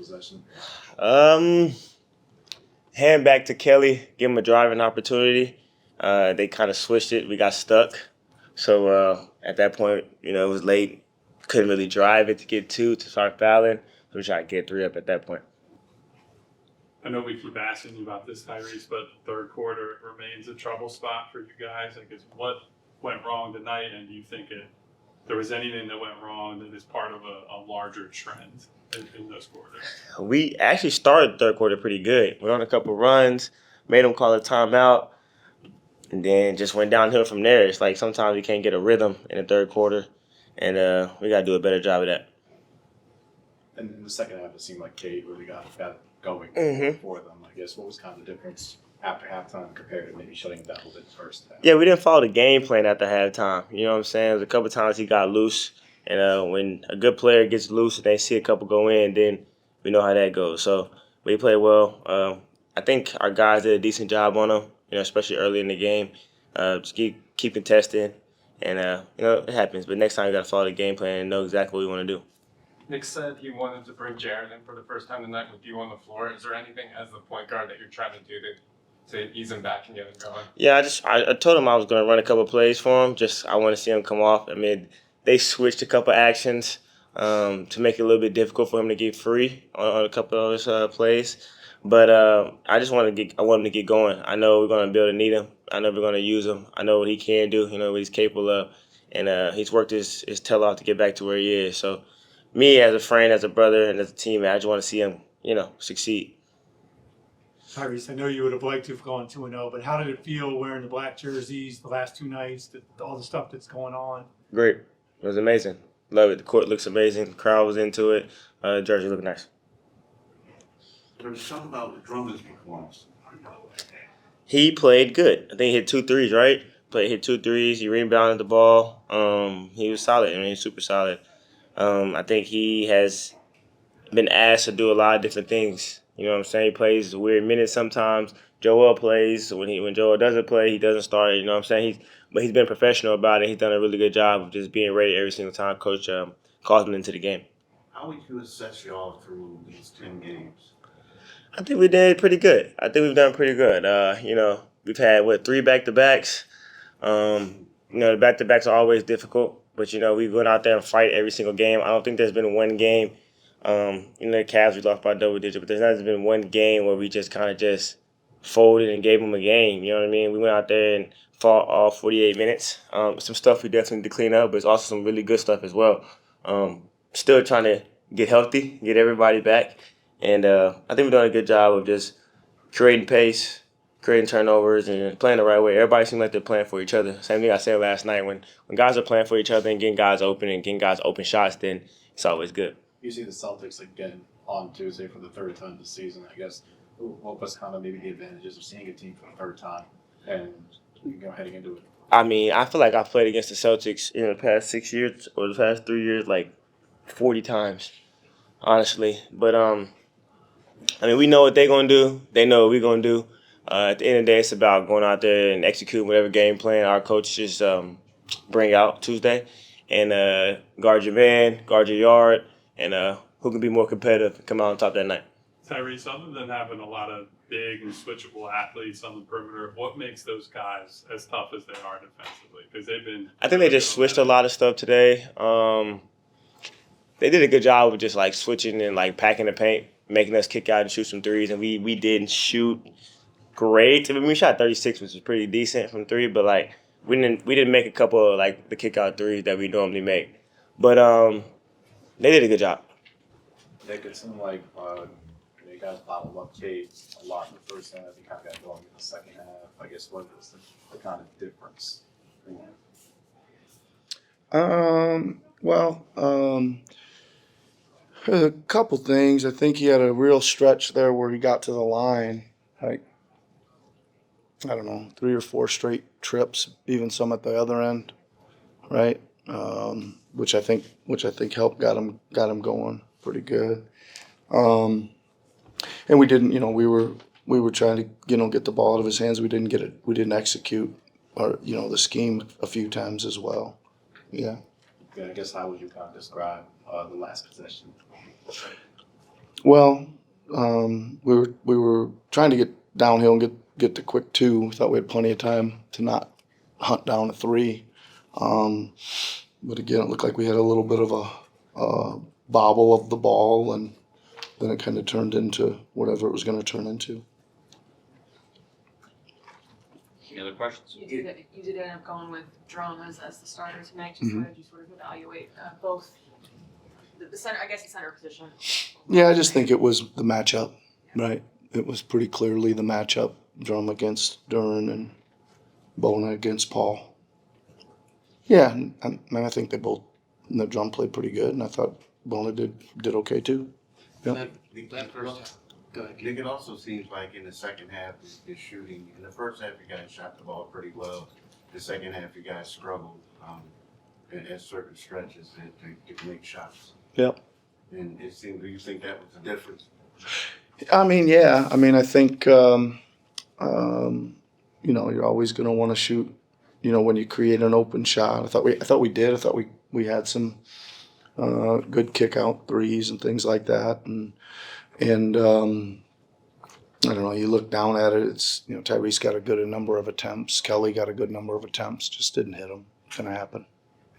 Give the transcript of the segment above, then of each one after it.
possession? Hand back to Kelly, give him a driving opportunity. They kind of switched it. We got stuck. So at that point, it was late. Couldn't really drive it to get two to start fouling. So we tried to get three up at that point. I know we keep asking you about this, Tyrese, but third quarter remains a trouble spot for you guys. I guess what went wrong tonight, and do you think there was anything that went wrong that is part of a larger trend in those quarters? We actually started the third quarter pretty good. Went on a couple runs, made them call a timeout, and then just went downhill from there. It's like sometimes you can't get a rhythm in the third quarter, and we got to do a better job of that. And in the second half, it seemed like Cade really got going for them. I guess what was kind of the difference after halftime compared to maybe shutting it down a little bit first half? Yeah, we didn't follow the game plan after halftime. You know what I'm saying? There's a couple times he got loose, and when a good player gets loose and they see a couple go in, then we know how that goes. So we played well. I think our guys did a decent job on them, especially early in the game. Just keep contesting, and it happens. But next time we got to follow the game plan and know exactly what we want to do. Nick said he wanted to bring Jared in for the first time tonight with you on the floor. Is there anything as the point guard that you're trying to do to ease him back and get him going? Yeah, I told him I was going to run a couple plays for him. I want to see him come off. I mean, they switched a couple actions to make it a little bit difficult for him to get free on a couple of those plays. But I want him to get going. I know we're going to be able to need him. I know we're going to use him. I know what he can do. What he's capable of, and he's worked his tail off to get back to where he is. So, me as a friend, as a brother, and as a teammate, I just want to see him, succeed. Tyrese, I know you would have liked to have gone 2-0, but how did it feel wearing the black jerseys the last two nights, all the stuff that's going on? Great. It was amazing. Love it. The court looks amazing. The crowd was into it. The jersey looked nice. There's something about Drummond's performance. He played good. I think he hit 2 threes, right? Hit 2 threes. He rebounded the ball. He was solid. He's super solid. I think he has been asked to do a lot of different things. You know what I'm saying? He plays weird minutes sometimes. Joel plays. When Joel doesn't play, he doesn't start. You know what I'm saying? But he's been professional about it. He's done a really good job of just being ready every single time Coach calls him into the game. How would you assess y'all through these 10 games? I think we did pretty good. I think we've done pretty good. We've had, 3 back-to-backs. The back-to-backs are always difficult. But, we went out there and fight every single game. I don't think there's been one game. The Cavs, we lost by double digit, but there's not been one game where we just kind of just folded and gave them a game. You know what I mean? We went out there and fought all 48 minutes. Some stuff we definitely need to clean up, but it's also some really good stuff as well. Still trying to get healthy, get everybody back. And I think we've done a good job of just creating pace, creating turnovers, and playing the right way. Everybody seems like they're playing for each other. Same thing I said last night. When guys are playing for each other and getting guys open and getting guys open shots, then it's always good. You see the Celtics again on Tuesday for the third time this season. I guess what was kind of maybe the advantages of seeing a team for the third time and heading into it? I mean, I feel like I've played against the Celtics in the past 6 years or the past 3 years like 40 times, honestly. But we know what they're gonna do. They know what we're gonna do. At the end of the day, it's about going out there and executing whatever game plan our coaches bring out Tuesday, and guard your man, guard your yard, and who can be more competitive and come out on top that night. Tyrese, other than having a lot of big and switchable athletes on the perimeter, what makes those guys as tough as they are defensively? Because they've been. I think they just switched a lot of stuff today. They did a good job of just like switching and like packing the paint, making us kick out and shoot some threes, and we didn't shoot great. I mean, we shot 36, which was pretty decent from 3, but like we didn't make a couple of like the kick out threes that we normally make. But they did a good job. Nick, it seemed like you guys bottled up Cade a lot in the first half. You kind of got going in the second half. I guess what was the kind of difference? A couple things. I think he had a real stretch there where he got to the line, like, I don't know, 3 or 4 straight trips, even some at the other end, right? Which I think helped got him going pretty good. And we didn't, we were trying to, get the ball out of his hands. We didn't get it. We didn't execute our, the scheme a few times as well. Yeah. I guess how would you kind of describe the last possession? Well, we were trying to get downhill and get the quick 2. We thought we had plenty of time to not hunt down a 3. But again, it looked like we had a little bit of a bobble of the ball, and then it kind of turned into whatever it was going to turn into. Any other questions? You did end up going with Drummond as the starter tonight. Just Mhm. how did you sort of evaluate both the center, I guess the center position? Yeah, I just think it was the matchup, right? It was pretty clearly the matchup, Drum against Duran and Bona against Paul. Yeah, I think they both, the Drum played pretty good, and I thought Bona did okay too. Yep. That first. Go ahead. Nick, it also seems like in the second half, you're shooting. In the first half, you guys shot the ball pretty well. The second half, you guys struggled at certain stretches to make shots. Yep. And it seemed, do you think that was the difference? I mean, yeah. I mean, I think you're always going to want to shoot. When you create an open shot. I thought we did. I thought we had some good kick out threes and things like that. And I don't know. You look down at it. It's Tyrese got a good number of attempts. Kelly got a good number of attempts. Just didn't hit them. It's going to happen.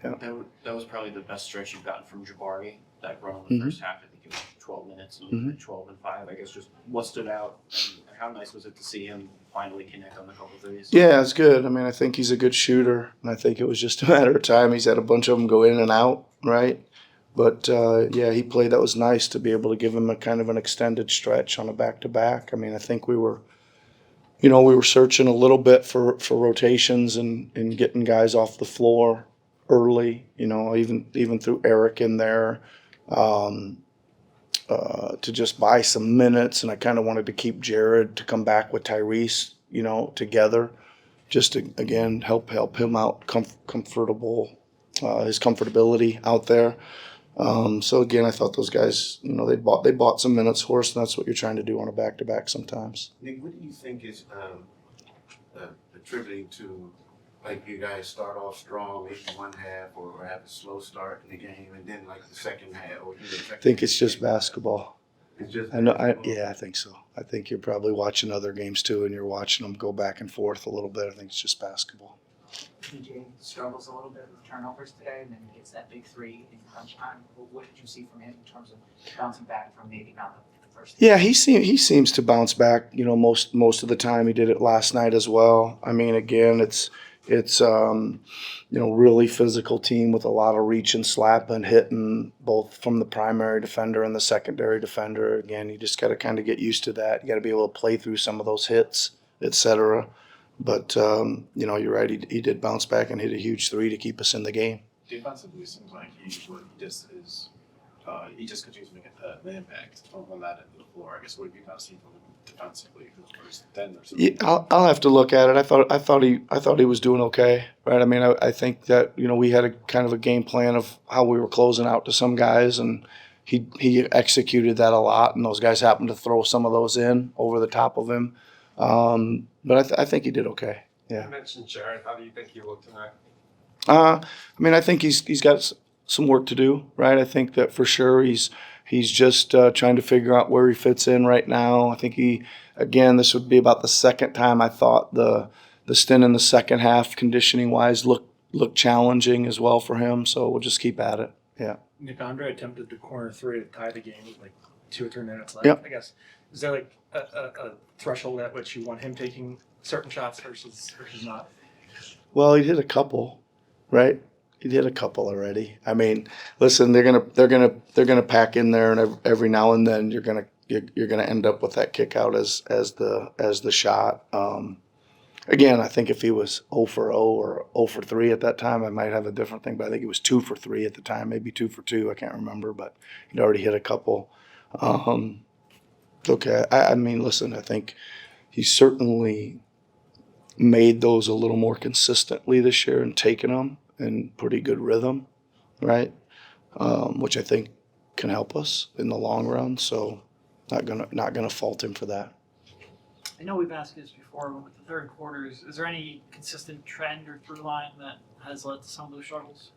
Yeah. That was probably the best stretch you've gotten from Jabari. That run in the first half, I think it was 12 minutes, and 12 and 5. I guess just what stood out, and how nice was it to see him finally connect on a couple threes? Yeah, it's good. I mean, I think he's a good shooter, and I think it was just a matter of time. He's had a bunch of them go in and out, right? But he played. That was nice to be able to give him a kind of an extended stretch on a back-to-back. I mean, I think we were searching a little bit for rotations and getting guys off the floor early. Even threw Eric in there to just buy some minutes, and I kind of wanted to keep Jared to come back with Tyrese, together, just to again help him out comfortable, his comfortability out there. So again, I thought those guys, they bought some minutes for us, and that's what you're trying to do on a back-to-back sometimes. Nick, what do you think is attributing to, like, you guys start off strong, maybe one half, or have a slow start in the game, and then like the second half? I think it's just basketball. It's just I know. I think so. I think you're probably watching other games too, and you're watching them go back and forth a little bit. I think it's just basketball. PJ struggles a little bit with turnovers today, and then he gets that big 3 in crunch time. What did you see from him in terms of bouncing back from maybe not the first? Yeah, he seems to bounce back. Most of the time. He did it last night as well. I mean, again, it's really physical team with a lot of reach and slap and hitting, both from the primary defender and the secondary defender. Again, you just got to kind of get used to that. You got to be able to play through some of those hits, etc. But you're right. He did bounce back and hit a huge 3 to keep us in the game. Defensively, it seems like he just continues to make an impact on that end of the floor. I guess what have you kind of seen from him defensively for the first 10 or so? Yeah, I'll have to look at it. I thought he was doing okay, right? I mean, I think that we had a kind of a game plan of how we were closing out to some guys, and he executed that a lot, and those guys happened to throw some of those in over the top of him. But I think he did okay. Yeah. You mentioned Jared. How do you think he looked tonight? I mean, I think he's got some work to do, right? I think that for sure he's just trying to figure out where he fits in right now. I think this would be about the second time I thought the stint in the second half, conditioning wise, looked challenging as well for him. So we'll just keep at it. Yeah. Nick Andre attempted the corner 3 to tie the game with like 2 or 3 minutes left. Yep. I guess, is there like a threshold at which you want him taking certain shots versus not? Well, he hit a couple, right? He did a couple already. I mean, listen, they're gonna pack in there, and every now and then you're gonna end up with that kick out as the shot. Again, I think if he was 0 for 0 or 0 for 3 at that time, I might have a different thing. But I think it was 2 for 3 at the time, maybe 2 for 2. I can't remember, but he'd already hit a couple. Okay, I mean, listen, I think he certainly made those a little more consistently this year and taken them in pretty good rhythm, right? Which I think can help us in the long run. So not gonna fault him for that. I know we've asked this before, but with the third quarters, is there any consistent trend or through line that has led to some of those struggles?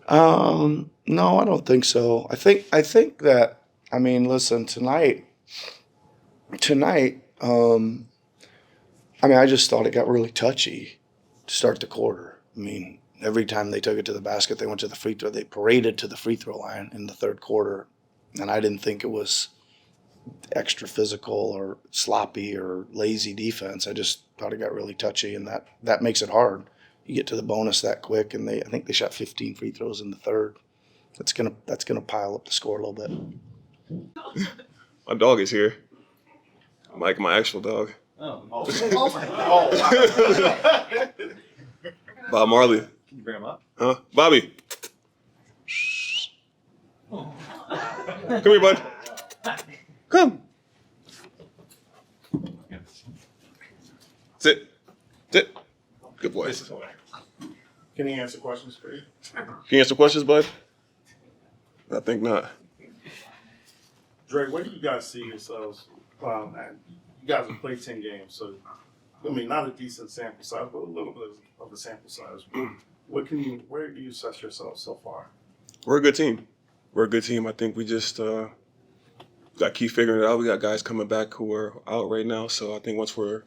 No, I don't think so. I think that I mean, listen, tonight, I mean, I just thought it got really touchy to start the quarter. I mean, every time they took it to the basket, they went to the free throw. They paraded to the free throw line in the third quarter, and I didn't think it was extra physical or sloppy or lazy defense. I just thought it got really touchy, and that makes it hard. You get to the bonus that quick, and I think they shot 15 free throws in the third. That's gonna pile up the score a little bit. My dog is here. Mike, my actual dog. Oh. Bob Marley. Can you bring him up? Huh? Bobby. Come here, bud. Come. Sit. Sit. Good boy. Can he answer questions for you? Can you answer questions, bud? I think not. Dre, where do you guys see yourselves? You guys have played 10 games, so I mean, not a decent sample size, but a little bit of a sample size. Where do you assess yourselves so far? We're a good team. We're a good team. I think we just got to keep figuring it out. We got guys coming back who are out right now, so I think once we're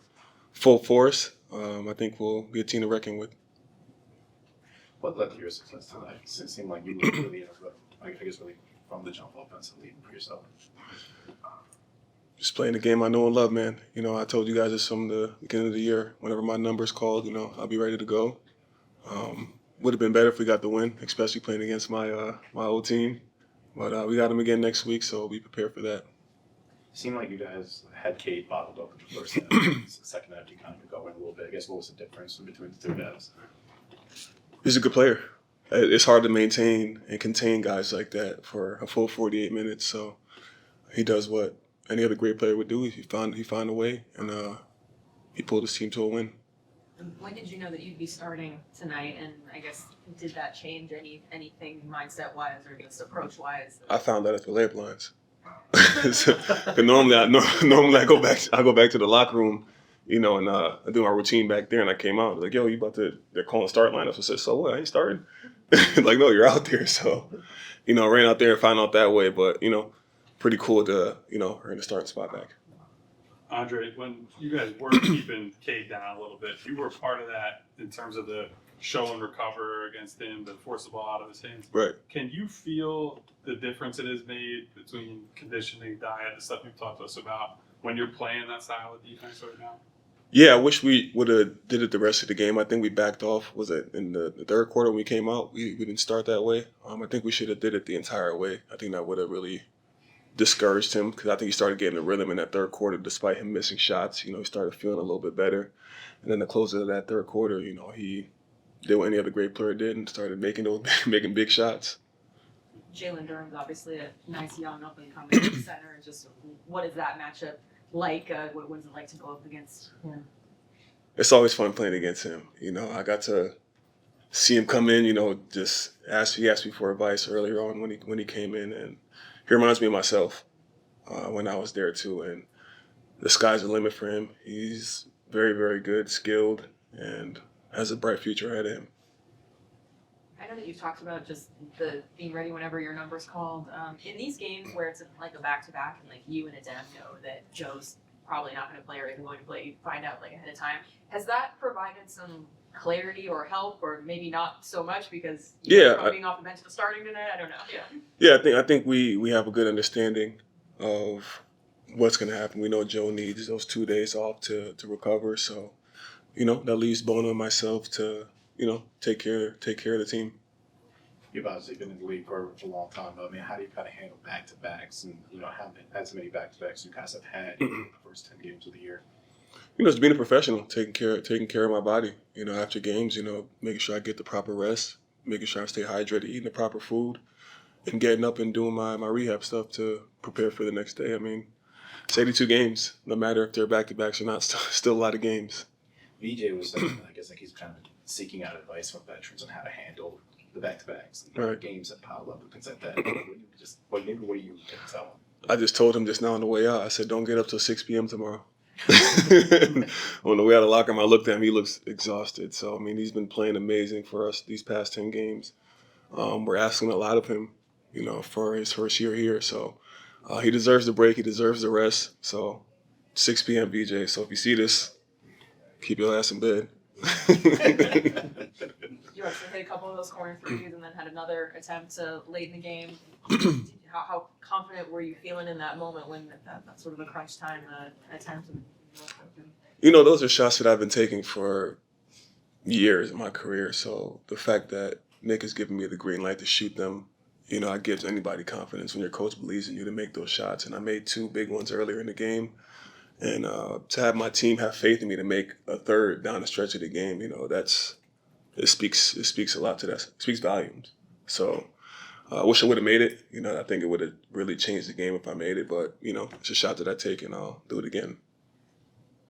full force, I think we'll be a team to reckon with. What led to your success tonight? It seemed like you were really in a rhythm. I guess really from the jump offensively for yourself. Just playing the game I know and love, man. You know, I told you guys this from the beginning of the year. Whenever my number's called, you know, I'll be ready to go. Would have been better if we got the win, especially playing against my old team. But we got them again next week, so be prepared for that. It seemed like you guys had Cade bottled up in the first half. The second half, you kind of go in a little bit. I guess what was the difference between the two guys? He's a good player. It's hard to maintain and contain guys like that for a full 48 minutes. So he does what any other great player would do. He found a way, and he pulled his team to a win. When did you know that you'd be starting tonight? And I guess did that change anything mindset-wise or just approach-wise? I found that at the layup lines. Normally I go back to the locker room, you know, and I do my routine back there, and I came out like, yo, you they're calling start lineups. I said, so what? I ain't starting. Like, no, you're out there. So, you know, ran out there and found out that way. But, you know, pretty cool to, you know, earn the starting spot back. Andre, when you guys were keeping Cade down a little bit, you were part of that in terms of the show and recover against him to force the ball out of his hands. Right. Can you feel the difference it has made between conditioning, diet, the stuff you've talked to us about when you're playing that style of defense right now? Yeah, I wish we would have did it the rest of the game. I think we backed off. Was it in the third quarter when we came out? We didn't start that way. I think we should have did it the entire way. I think that would have really discouraged him because I think he started getting a rhythm in that third quarter despite him missing shots. You know, he started feeling a little bit better. And then the close of that third quarter, you know, he did what any other great player did and started making big shots. Jalen Durham's obviously a nice young up-and-coming center. Just what is that matchup like? What is it like to go up against him? It's always fun playing against him. You know, I got to see him come in, you know, he asked me for advice earlier on when he came in, and he reminds me of myself when I was there too. And the sky's the limit for him. He's very, very good, skilled, and has a bright future ahead of him. I know that you've talked about just the being ready whenever your number's called. In these games where it's like a back-to-back and like you and Adem know that Joe's probably not going to play or even going to play, you find out like ahead of time. Has that provided some clarity or help, or maybe not so much because you're being off the bench to starting tonight? I don't know. Yeah, I think we have a good understanding of what's going to happen. We know Joe needs those 2 days off to recover. So, you know, that leaves Bono and myself to, you know, take care of the team. You've obviously been in the league for a long time, though. I mean, how do you kind of handle back-to-backs and, you know, haven't had so many back-to-backs you guys have had in the first 10 games of the year? You know, it's being a professional, taking care of my body. You know, after games, you know, making sure I get the proper rest, making sure I stay hydrated, eating the proper food, and getting up and doing my rehab stuff to prepare for the next day. I mean, it's 82 games, no matter if they're back-to-backs or not, still a lot of games. VJ was saying, I guess, like he's kind of seeking out advice from veterans on how to handle the back-to-backs and right. Games that pile up and things like that. What do you tell him? I just told him just now on the way out, I said, don't get up till 6 p.m. tomorrow. On the way out of the locker room, I looked at him. He looks exhausted. So, I mean, he's been playing amazing for us these past 10 games. We're asking a lot of him, you know, for his first year here. So He deserves the break. He deserves the rest. So 6 p.m. BJ. So if you see this, keep your ass in bed. You actually hit a couple of those corner threes and then had another attempt late in the game. How confident were you feeling in that moment when that sort of a crunch time attempt? You know, those are shots that I've been taking for years in my career. So the fact that Nick has given me the green light to shoot them, you know, it gives anybody confidence when your coach believes in you to make those shots. And I made 2 big ones earlier in the game. And to have my team have faith in me to make a third down the stretch of the game, you know, it speaks a lot to that. It speaks volumes. So I wish I would have made it. You know, I think it would have really changed the game if I made it. But, you know, it's a shot that I take, and I'll do it again.